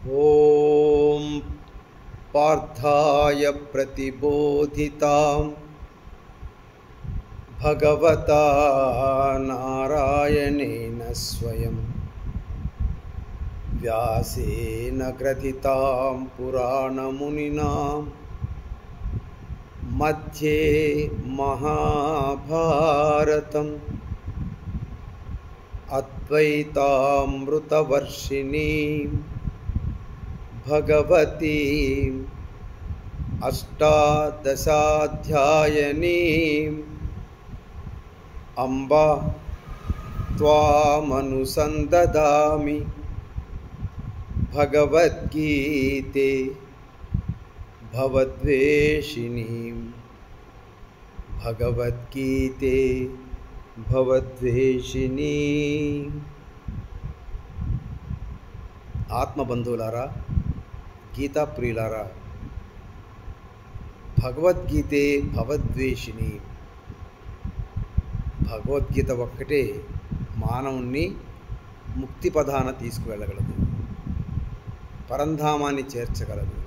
ॐ पार्थाय प्रतिबोधितां भगवता नारायणेन स्वयं व्यासेन ग्रथितां पुराणमुनिना मध्ये महाभारतम् अद्वैतामृतवर्षिणीं भगवतीम् अष्टादशाध्यायिनीम् अम्ब त्वामनुसन्दधामि भगवद्गीते भवद्वेषिणीं भगवद्गीते भवद्वेषिणी। ఆత్మబంధువులారా, గీతా ప్రియులారా, భగవద్గీతే భవద్వేషిణి. భగవద్గీత ఒక్కటే మానవుణ్ణి ముక్తి పదాన తీసుకువెళ్ళగలదు, పరంధామాన్ని చేర్చగలదు,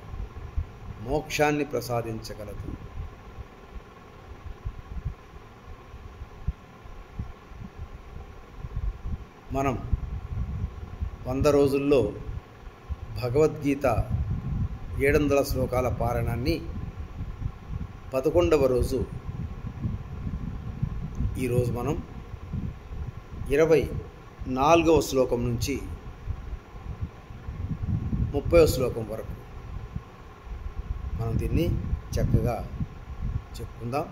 మోక్షాన్ని ప్రసాదించగలదు. మనం 100 రోజుల్లో భగవద్గీత 700 శ్లోకాల పారాయణాన్ని 11వ రోజు ఈరోజు మనం 24వ శ్లోకం నుంచి 30వ శ్లోకం వరకు మనం దీన్ని చక్కగా చెప్పుకుందాం.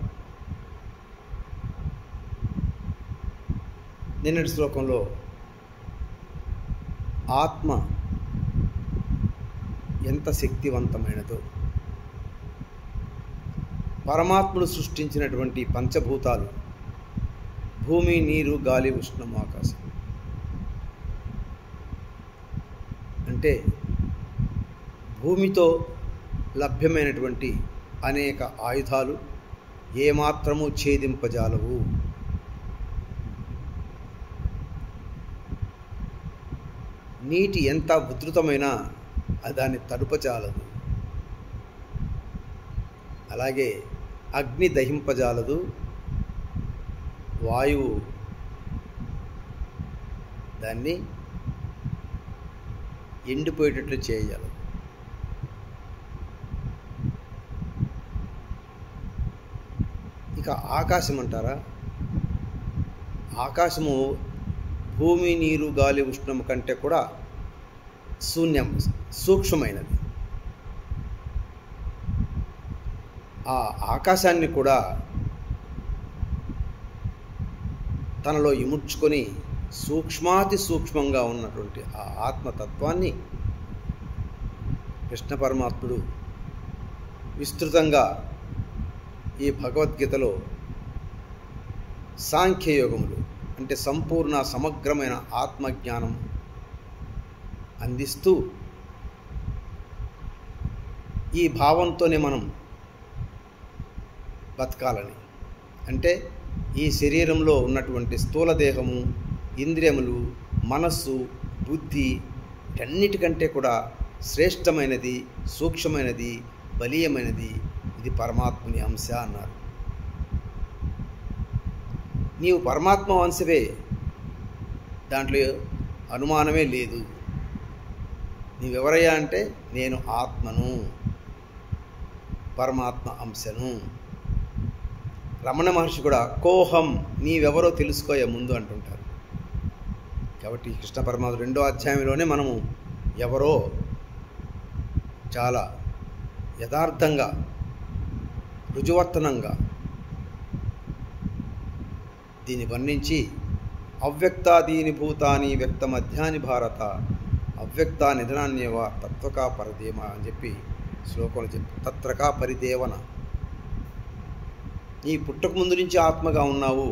నిన్నటి శ్లోకంలో ఆత్మ ఎంత శక్తివంతమైనదో, పరమాత్ముడు సృష్టించినటువంటి పంచభూతాలు భూమి, నీరు, గాలి, ఉష్ణం, ఆకాశం అంటే భూమితో లభ్యమైనటువంటి అనేక ఆయుధాలు ఏమాత్రము ఛేదింపజాలవు. నీటి ఎంత ఉధృతమైనా దాన్ని తడుపజాలదు. అలాగే అగ్ని దహింపజాలదు, వాయువు దాన్ని ఎండిపోయేటట్లు చేయగలదు. ఇక ఆకాశం అంటారా, ఆకాశము భూమి, నీరు, గాలి, ఉష్ణం కంటే కూడా శూన్యం, సూక్ష్మమైనది. ఆ ఆకాశాన్ని కూడా తనలో ఇముడ్చుకొని సూక్ష్మాతి సూక్ష్మంగా ఉన్నటువంటి ఆ ఆత్మతత్వాన్ని కృష్ణ పరమాత్ముడు విస్తృతంగా ఈ భగవద్గీతలో సాంఖ్యయోగములు అంటే సంపూర్ణ సమగ్రమైన ఆత్మజ్ఞానం అందిస్తూ, ఈ భావంతోనే మనం బతకాలని, అంటే ఈ శరీరంలో ఉన్నటువంటి స్థూల దేహము, ఇంద్రియములు, మనస్సు, బుద్ధి అన్నిటికంటే కూడా శ్రేష్టమైనది, సూక్ష్మమైనది, బలీయమైనది ఇది పరమాత్ముని అంశ అన్నారు. నీవు పరమాత్మ అంశవే, దాంట్లో అనుమానమే లేదు. నీవెవరయ్యా అంటే నేను ఆత్మను, పరమాత్మ అంశను. రమణ మహర్షి కూడా కోహం, నీవెవరో తెలుసుకోయే ముందు అంటుంటారు. కాబట్టి కృష్ణ పరమాత్మ 2వ అధ్యాయంలోనే మనము ఎవరో చాలా యథార్థంగా, రుజువర్తనంగా దీన్ని వర్ణించి, అవ్యక్తాదీని భూతాని వ్యక్తమధ్యాని భారత అవ్యక్త నిధనాన్యవ తత్వకా పరదేమ అని చెప్పి శ్లోకంలో చెప్పి, తత్రకా పరిదేవన, నీ పుట్టక ముందు నుంచి ఆత్మగా ఉన్నావు,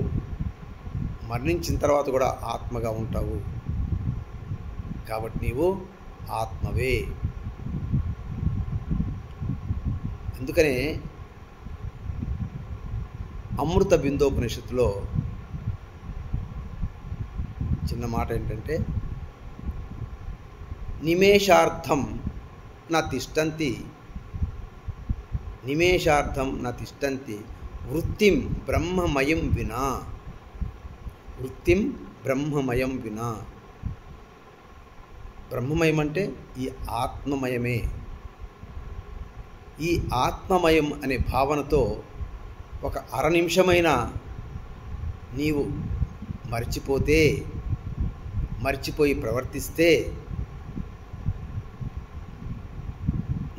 మరణించిన తర్వాత కూడా ఆత్మగా ఉంటావు. కాబట్టి నీవు ఆత్మవే. అందుకనే అమృత బిందోపనిషత్తులో చిన్న మాట ఏంటంటే, నిమేషార్థం న తిష్టంతి వృత్తిం బ్రహ్మమయం వినా. బ్రహ్మమయం అంటే ఈ ఆత్మమయమే. ఈ ఆత్మమయం అనే భావనతో ఒక అర నిమిషమైనా నీవు మర్చిపోయి ప్రవర్తిస్తే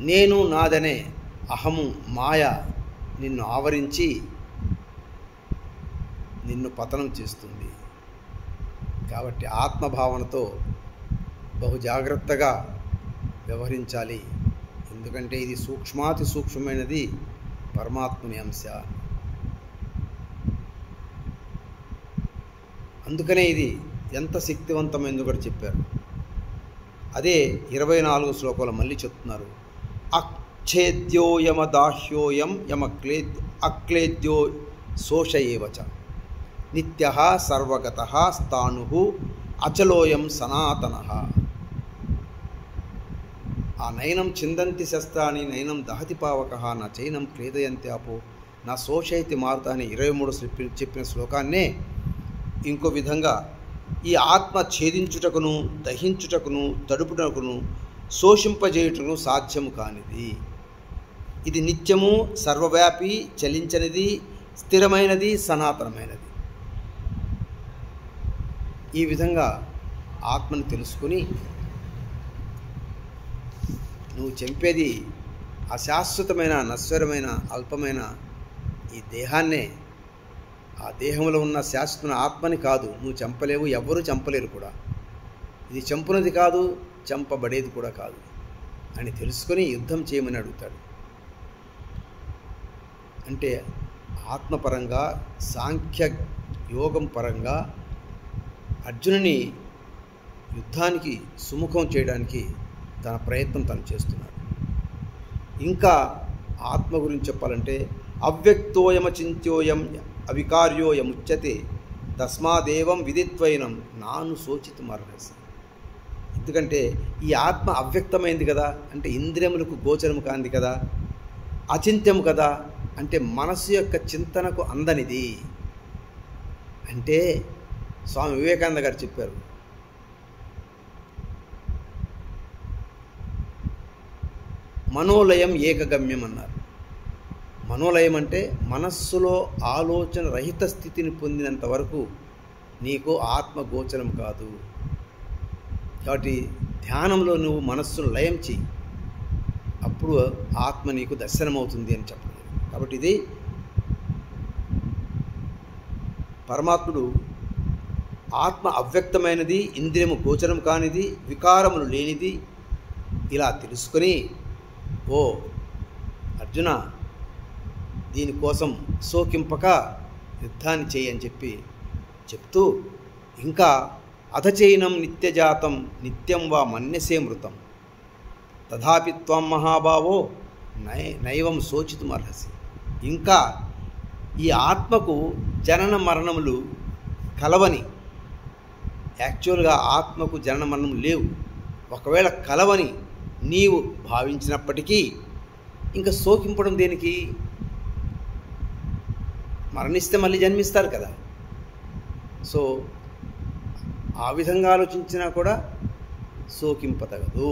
నేను నాదనే అహము మాయ నిన్ను ఆవరించి నిన్ను పతనం చేస్తుంది. కాబట్టి ఆత్మభావనతో బహు జాగ్రత్తగా వ్యవహరించాలి. ఎందుకంటే ఇది సూక్ష్మాతి సూక్ష్మమైనది పరమాత్మని అంశ. అందుకనే ఇది ఎంత శక్తివంతమైందో కూడా చెప్పారు. అదే 24 శ్లోకాలు మళ్ళీ చెప్తున్నారు. అచ్ఛేద్యోయమదాహ్యోయం అక్లేద్యో శోష ఏవచ నిత్యః సర్వగతః స్థాణుః అచలోయం సనాతనః. ఆ నయనం చిందంతి శస్త్రాన్ని నయనం దహతి పావకః నా చైనం క్లేదయంతి ఆపో నా శోషయతి మారుత అని 23 చెప్పిన శ్లోకాన్నే ఇంకో విధంగా ఈ ఆత్మ ఛేదించుటకును దహించుటకును తడుపుటకును శోషింపజేయుటకును సాధ్యము కానిది. ఇది నిత్యము సర్వవ్యాపి చలించనిది స్థిరమైనది సనాతనమైనది. ఈ విధంగా ఆత్మను తెలుసుకుని నువ్వు చంపేది అశాశ్వతమైన నశ్వరమైన అల్పమైన ఈ దేహాన్నే. ఆ దేహంలో ఉన్న శాశ్వతమైన ఆత్మని కాదు నువ్వు చంపలేవు, ఎవ్వరూ చంపలేరు కూడా. ఇది చంపునది కాదు, చంపబడేది కూడా కాదు అని తెలుసుకొని యుద్ధం చేయమని అడుగుతాడు. అంటే ఆత్మపరంగా సాంఖ్య యోగం పరంగా అర్జునుని యుద్ధానికి సుముఖం చేయడానికి తన ప్రయత్నం తను చేస్తున్నాడు. ఇంకా ఆత్మ గురించి చెప్పాలంటే అవ్యక్తోయమచింత్యోయం అవికార్యోయముచ్యతే తస్మాదేవం విదిత్వైనం నాను శోచితుమర్హసి. ఎందుకంటే ఈ ఆత్మ అవ్యక్తమైంది కదా, అంటే ఇంద్రియములకు గోచరము కాంది కదా, అచింత్యము కదా, అంటే మనసు యొక్క చింతనకు అందనిది. అంటే స్వామి వివేకానంద గారు చెప్పారు, మనోలయం ఏకగమ్యం అన్నారు. మనోలయం అంటే మనస్సులో ఆలోచన రహిత స్థితిని పొందినంత వరకు నీకు ఆత్మ గోచరం కాదు. కాబట్టి ధ్యానంలో నువ్వు మనస్సును లయం చెయ్యి, అప్పుడు ఆత్మ నీకు దర్శనమవుతుంది అని చెప్పలేదు. కాబట్టి ఇది పరమాత్ముడు ఆత్మ అవ్యక్తమైనది, ఇంద్రియము గోచరం కానిది, వికారములు లేనిది ఇలా తెలుసుకొని ఓ అర్జున దీనికోసం శోకింపక యుద్ధాన్ని చేయని చెప్తూ ఇంకా అధచైనం నిత్యజాతం నిత్యం వా మన్యసే మృతం తథాపి త్వం మహాభావో నైవం శోచితుమర్హసి. ఇంకా ఈ ఆత్మకు జనన మరణములు కలవని, యాక్చువల్గా ఆత్మకు జనన మరణం లేవు, ఒకవేళ కలవని నీవు భావించినప్పటికీ ఇంకా శోకింపడం దేనికి? మరణిస్తే మళ్ళీ జన్మిస్తారు కదా. సో ఆ విధంగా ఆలోచించినా కూడా శోకింపతగదు.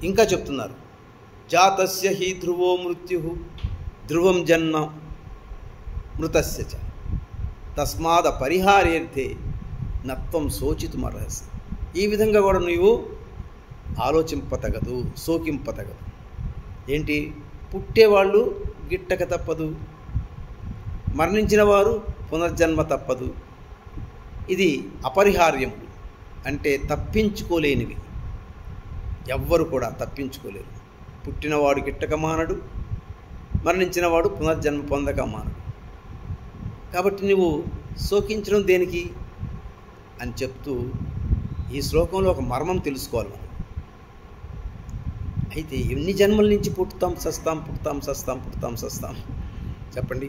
ఇంకా చెప్తున్నారు, జాతస్య హి ధ్రువో మృత్యు ధ్రువం జన్మ మృతస్య చ తస్మాద పరిహార్యర్థే నత్వం శోచితుమర్హసి. ఈ విధంగా కూడా నీవు ఆలోచింపతగదు, శోకింపతగదు. ఏంటి? పుట్టేవాళ్ళు గిట్టక తప్పదు, మరణించిన వారు పునర్జన్మ తప్పదు. ఇది అపరిహార్యములు, అంటే తప్పించుకోలేనివి. ఎవ్వరు కూడా తప్పించుకోలేరు. పుట్టినవాడు గిట్టక మానడు, మరణించినవాడు పునర్జన్మ పొందక మానడు. కాబట్టి నువ్వు శోకించడం దేనికి అని చెప్తూ ఈ శ్లోకంలో ఒక మర్మం తెలుసుకోవాలి మనం. అయితే ఎన్ని జన్మల నుంచి పుడతాం సస్తాం, పుడతాం సస్తాం, పుడతాం సస్తాం చెప్పండి.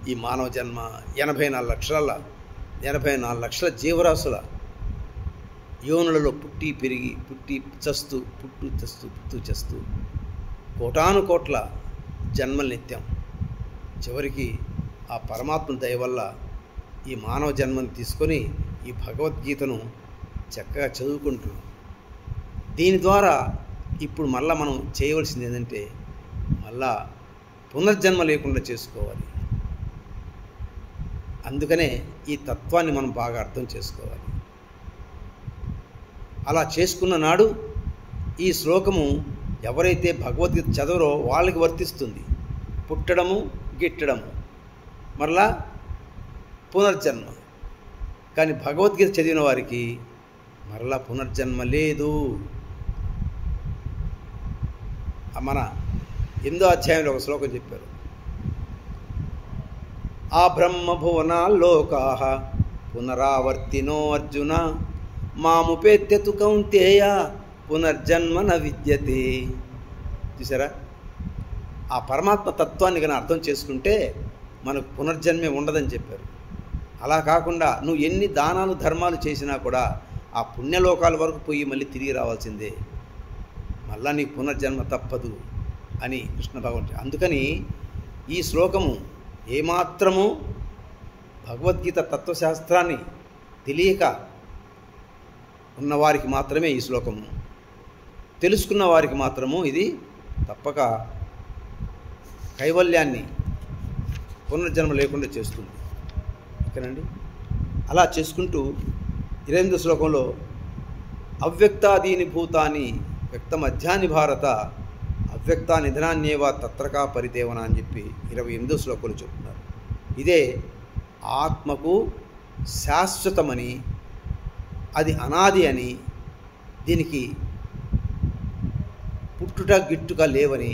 ఈ మానవ జన్మ 84 లక్షల జీవరాశుల యోనులలో పుట్టి పెరిగి పుట్టి చస్తూ పుట్టు చస్తూ కోటాను కోట్ల జన్మలనెత్తాం. చివరికి ఆ పరమాత్మ దయ వల్ల ఈ మానవ జన్మను తీసుకొని ఈ భగవద్గీతను చక్కగా చదువుకుంటున్నాం. దీని ద్వారా ఇప్పుడు మళ్ళా మనం చేయవలసింది ఏంటంటే మళ్ళా పునర్జన్మ లేకుండా చేసుకోవాలి. అందుకనే ఈ తత్వాన్ని మనం బాగా అర్థం చేసుకోవాలి. అలా చేసుకున్న నాడు ఈ శ్లోకము ఎవరైతే భగవద్గీత చదవరో వాళ్ళకి వర్తిస్తుంది. పుట్టడము గిట్టడము మరలా పునర్జన్మ. కానీ భగవద్గీత చదివిన వారికి మరలా పునర్జన్మ లేదు. మన 8వ అధ్యాయంలో ఒక శ్లోకం చెప్పారు. ఆ బ్రహ్మభువనాల్లోకాః పునరావర్తినో అర్జున మాముపేత్యతు కౌంతేయ పునర్జన్మ న విద్యతే. చూసారా, ఆ పరమాత్మ తత్వాన్ని కనుక అర్థం చేసుకుంటే మనకు పునర్జన్మే ఉండదని చెప్పారు. అలా కాకుండా నువ్వు ఎన్ని దానాలు ధర్మాలు చేసినా కూడా ఆ పుణ్యలోకాల వరకు పోయి మళ్ళీ తిరిగి రావాల్సిందే, మళ్ళా నీకు పునర్జన్మ తప్పదు అని కృష్ణ భగవంతుడు. అందుకని ఈ శ్లోకము ఏమాత్రము భగవద్గీత తత్వశాస్త్రాన్ని తెలియక ఉన్నవారికి మాత్రమే ఈ శ్లోకము, తెలుసుకున్న వారికి మాత్రము ఇది తప్పక కైవల్యాన్ని పునర్జన్మ లేకుండా చేస్తుంది. ఓకేనండి. అలా చేసుకుంటూ 28వ శ్లోకంలో అవ్యక్తాదీని భూతాని వ్యక్తమధ్యాని భారత అవ్యక్త నిధనాన్యేవా తత్రకా పరిదేవన అని చెప్పి 28వ శ్లోకంలో చెప్తున్నారు. ఇదే ఆత్మకు శాశ్వతమని, అది అనాది అని, దీనికి పుట్టుట గిట్టుక లేవని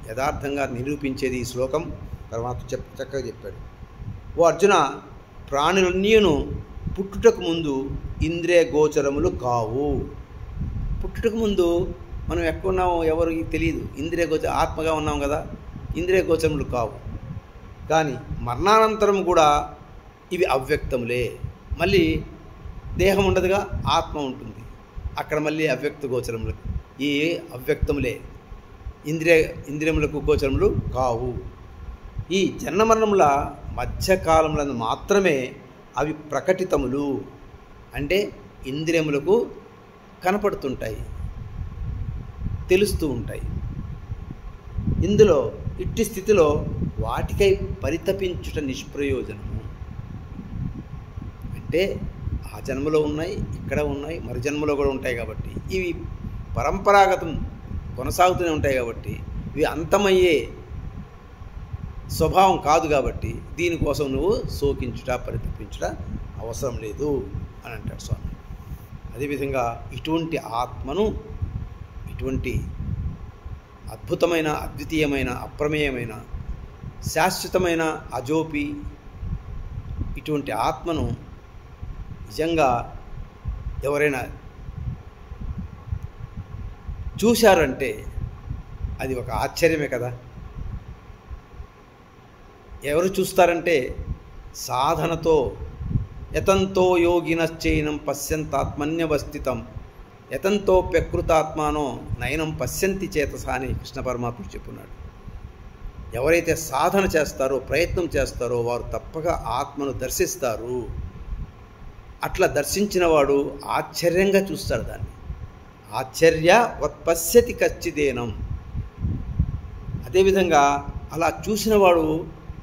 యథార్థంగా నిరూపించేది ఈ శ్లోకం. తర్వాత చక్కగా చెప్పాడు. ఓ అర్జున, ప్రాణులన్నీను పుట్టుటకు ముందు ఇంద్రియ గోచరములు కావు. పుట్టుటకు ముందు మనం ఎక్కడున్నామో ఎవరికి తెలియదు. ఇంద్రియ గోచర ఆత్మగా ఉన్నాం కదా, ఇంద్రియ గోచరములు కావు. కానీ మరణానంతరం కూడా ఇవి అవ్యక్తములే. మళ్ళీ దేహం ఉండదుగా, ఆత్మ ఉంటుంది. అక్కడ మళ్ళీ అవ్యక్త గోచరములు, ఈ అవ్యక్తములే, ఇంద్రియములకు గోచరములు కావు. ఈ జన్మమరణముల మధ్యకాలములను మాత్రమే అవి ప్రకటితములు, అంటే ఇంద్రియములకు కనపడుతుంటాయి, తెలుస్తూ ఉంటాయి. ఇందులో ఇట్టి స్థితిలో వాటికై పరితపించుట నిష్ప్రయోజనము. అంటే ఆ జన్మలో ఉన్నాయి, ఇక్కడ ఉన్నాయి, మరు జన్మలో కూడా ఉంటాయి. కాబట్టి ఇవి పరంపరాగతం కొనసాగుతూనే ఉంటాయి. కాబట్టి ఇవి అంతమయ్యే స్వభావం కాదు. కాబట్టి దీనికోసం నువ్వు శోకించుట పరితపించుట అవసరం లేదు అని అంటాడు స్వామి. అదేవిధంగా ఇటువంటి ఆత్మను, ఇటువంటి అద్భుతమైన, అద్వితీయమైన, అప్రమేయమైన, శాశ్వతమైన, అజోపి ఇటువంటి ఆత్మను నిజంగా ఎవరైనా చూశారంటే అది ఒక ఆశ్చర్యమే కదా. ఎవరు చూస్తారంటే సాధనతో యతంతో యోగినశ్చైనం పశ్యంతాత్మన్యవస్థితం యతంతో ప్రకృతాత్మానో నయనం పశ్యంతి చేతస అని కృష్ణ పరమాత్ముడు చెప్పున్నాడు. ఎవరైతే సాధన చేస్తారో, ప్రయత్నం చేస్తారో వారు తప్పక ఆత్మను దర్శిస్తారు. అట్లా దర్శించిన వాడు ఆశ్చర్యంగా చూస్తాడు దాన్ని. ఆశ్చర్య వత్పశ్యతి కచ్చిదేనం. అదేవిధంగా అలా చూసిన వాడు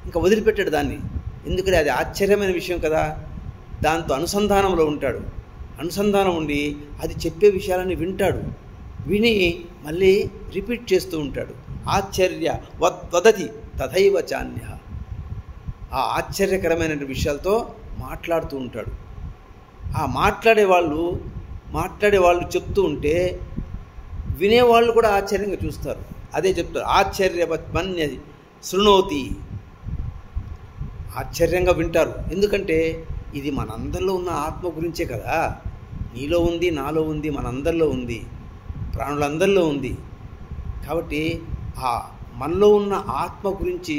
ఇంకా వదిలిపెట్టాడు దాన్ని. ఎందుకంటే అది ఆశ్చర్యమైన విషయం కదా, దాంతో అనుసంధానంలో ఉంటాడు. అనుసంధానం ఉండి అది చెప్పే విషయాలని వింటాడు. విని మళ్ళీ రిపీట్ చేస్తూ ఉంటాడు. ఆశ్చర్య వదతి తథైవ చాన్య. ఆ ఆశ్చర్యకరమైన విషయాలతో మాట్లాడుతూ ఉంటాడు. ఆ మాట్లాడే వాళ్ళు చెప్తూ ఉంటే వినేవాళ్ళు కూడా ఆశ్చర్యంగా చూస్తారు. అదే చెప్తారు, ఆశ్చర్యవత్మన్య శృణోతి. ఆశ్చర్యంగా వింటారు. ఎందుకంటే ఇది మనందరిలో ఉన్న ఆత్మ గురించే కదా. నీలో ఉంది, నాలో ఉంది, మనందరిలో ఉంది, ప్రాణులందరిలో ఉంది. కాబట్టి ఆ మనలో ఉన్న ఆత్మ గురించి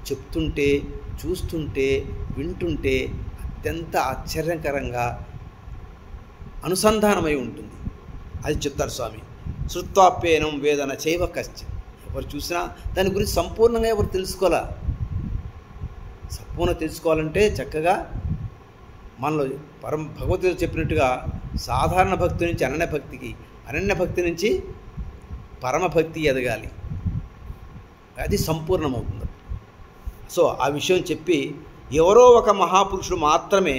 చెప్తుంటే, చూస్తుంటే, వింటుంటే అత్యంత ఆశ్చర్యకరంగా అనుసంధానమై ఉంటుంది. అది చెప్తారు స్వామి. శృత్వాప్యేనం వేదన చైవ కశ్చిత్. ఎవరు చూసినా దాని గురించి సంపూర్ణంగా ఎవరు తెలుసుకోవాలా. సంపూర్ణ తెలుసుకోవాలంటే చక్కగా మనలో భగవద్గీత చెప్పినట్టుగా సాధారణ భక్తి నుంచి అనన్యభక్తికి, అనన్యభక్తి నుంచి పరమభక్తి ఎదగాలి. అది సంపూర్ణమవుతుంది. సో ఆ విషయం చెప్పి ఎవరో ఒక మహాపురుషుడు మాత్రమే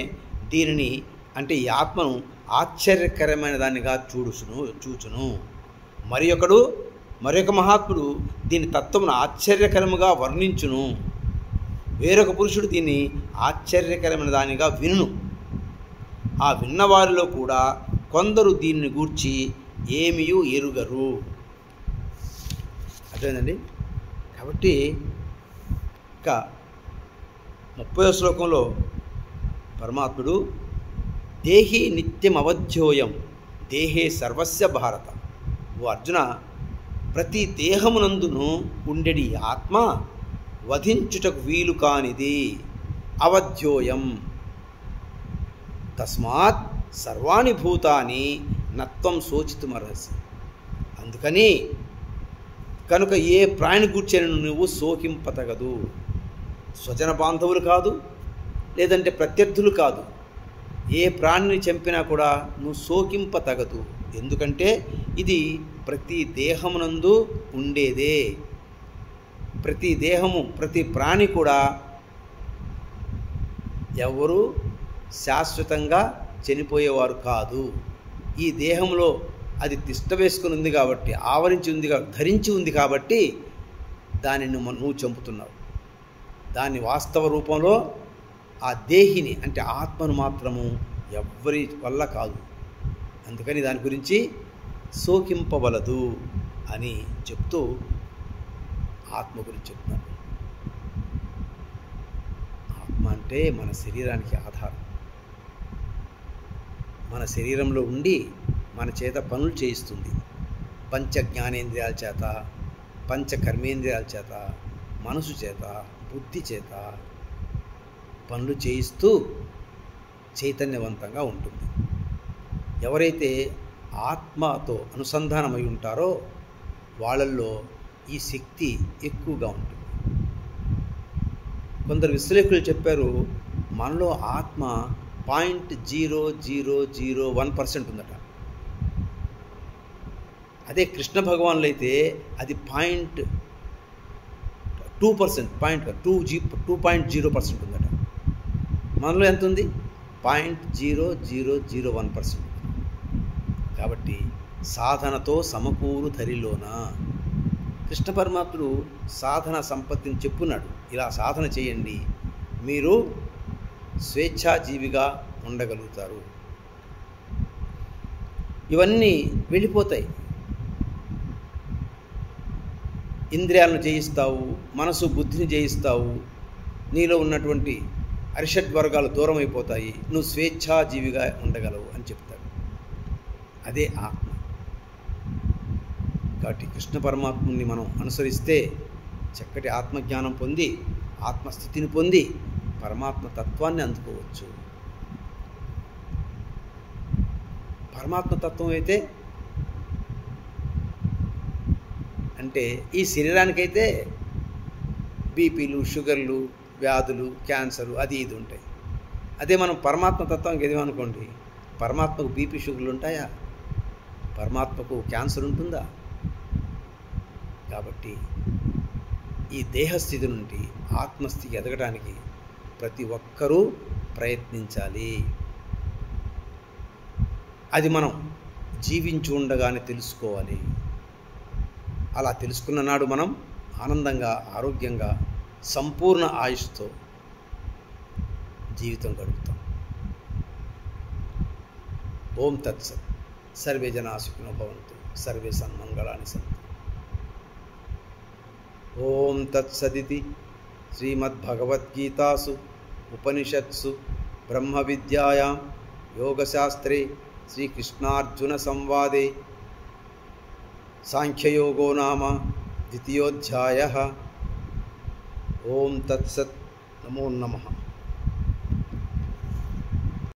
దీనిని అంటే ఈ ఆత్మను ఆశ్చర్యకరమైన దానిగా చూచును. మరొక మహాత్ముడు దీని తత్వమును ఆశ్చర్యకరముగా వర్ణించును. వేరొక పురుషుడు దీన్ని ఆశ్చర్యకరమైన దానిగా వినును. ఆ విన్నవారిలో కూడా కొందరు దీనిని గూర్చి ఏమీయూ ఎరుగరు. అర్థమైందండి. కాబట్టి ఇక 30వ శ్లోకంలో పరమాత్ముడు దేహి నిత్యమవధ్యోయం దేహే సర్వస్య భారత. ఓ అర్జున, ప్రతి దేహమునందును ఉండెడి ఆత్మ వధించుటకు వీలు కానిది, అవధ్యోయం. తస్మాత్ సర్వాణి భూతాని నత్వం శోచితుమర్హసి. అందుకని కనుక ఏ ప్రాణి గూర్చెను నువ్వు శోకింపతగదు. స్వజన బాంధవులు కాదు, లేదంటే ప్రత్యర్థులు కాదు, ఏ ప్రాణిని చంపినా కూడా నువ్వు శోకింపతగదు. ఎందుకంటే ఇది ప్రతి దేహమునందు ఉండేదే. ప్రతి దేహము, ప్రతి ప్రాణి కూడా ఎవరు శాశ్వతంగా చనిపోయేవారు కాదు. ఈ దేహంలో అది తిష్ట వేసుకుని ఉంది కాబట్టి, ఆవరించి ఉంది, ధరించి ఉంది కాబట్టి దానిని నువ్వు చంపుతున్నావు. దాని వాస్తవ రూపంలో ఆ దేహిని అంటే ఆత్మను మాత్రము ఎవ్వరి వల్ల కాదు. అందుకని దాని గురించి శోకింపవలదు అని చెప్తూ ఆత్మ గురించి చెప్తున్నాను. ఆత్మ అంటే మన శరీరానికి ఆధారం. మన శరీరంలో ఉండి మన చేత పనులు చేయిస్తుంది. పంచ జ్ఞానేంద్రియాల చేత, పంచ కర్మేంద్రియాల చేత, మనసు చేత, బుద్ధి చేత పనులు చేయిస్తూ చైతన్యవంతంగా ఉంటుంది. ఎవరైతే ఆత్మతో అనుసంధానమై ఉంటారో వాళ్ళల్లో ఈ శక్తి ఎక్కువగా ఉంటుంది. కొందరు విశ్లేషకులు చెప్పారు, మనలో ఆత్మ 0.0001% ఉందట. అదే కృష్ణ భగవానులు అయితే అది 2.0% ఉందట. మనలో ఎంత ఉంది? 0.0001%. కాబట్టి సాధనతో సమకూరు ధరిలోన కృష్ణ పరమాత్ముడు సాధన సంపత్తిని చెప్పున్నాడు. ఇలా సాధన చేయండి, మీరు స్వేచ్ఛాజీవిగా ఉండగలుగుతారు. ఇవన్నీ వెళ్ళిపోతాయి. ఇంద్రియాలను జయిస్తావు, మనసు బుద్ధిని జయిస్తావు, నీలో ఉన్నటువంటి అరిషడ్ వర్గాలు దూరం అయిపోతాయి, నువ్వు స్వేచ్ఛాజీవిగా ఉండగలవు అని చెప్తాడు. అదే ఆత్మ. కాబట్టి కృష్ణ పరమాత్ముని మనం అనుసరిస్తే చక్కటి ఆత్మజ్ఞానం పొంది, ఆత్మస్థితిని పొంది పరమాత్మ తత్వాన్ని అందుకోవచ్చు. పరమాత్మ తత్వం అయితే అంటే ఈ శరీరానికైతే బీపీలు, షుగర్లు, వ్యాధులు, క్యాన్సరు అది ఇది ఉంటాయి. అదే మనం పరమాత్మ తత్వానికి ఎదిగామనుకోండి, పరమాత్మకు బీపీ, షుగర్లు ఉంటాయా? పరమాత్మకు క్యాన్సర్ ఉంటుందా? కాబట్టి ఈ దేహస్థితి నుండి ఆత్మస్థితికి ఎదగడానికి ప్రతి ఒక్కరూ ప్రయత్నించాలి. అది మనం జీవించి ఉండగానే తెలుసుకోవాలి. అలా తెలుసుకున్న నాడు మనం ఆనందంగా, ఆరోగ్యంగా, సంపూర్ణ ఆయుష్తో జీవితం గడుపుతాం. ఓం తత్సత్. సర్వే జనా సుఖినో భవంతు, సర్వే సన్మంగళాని సంతు. ఓం తత్సదితి శ్రీమద్భగవద్గీతాసు ఉపనిషత్సు బ్రహ్మ విద్యాయాం యోగశాస్త్రే శ్రీకృష్ణార్జున సంవాదే సాంఖ్యయోగో నామ ద్వితీయోధ్యాయః. ఓం తత్సత్. నమో నమః.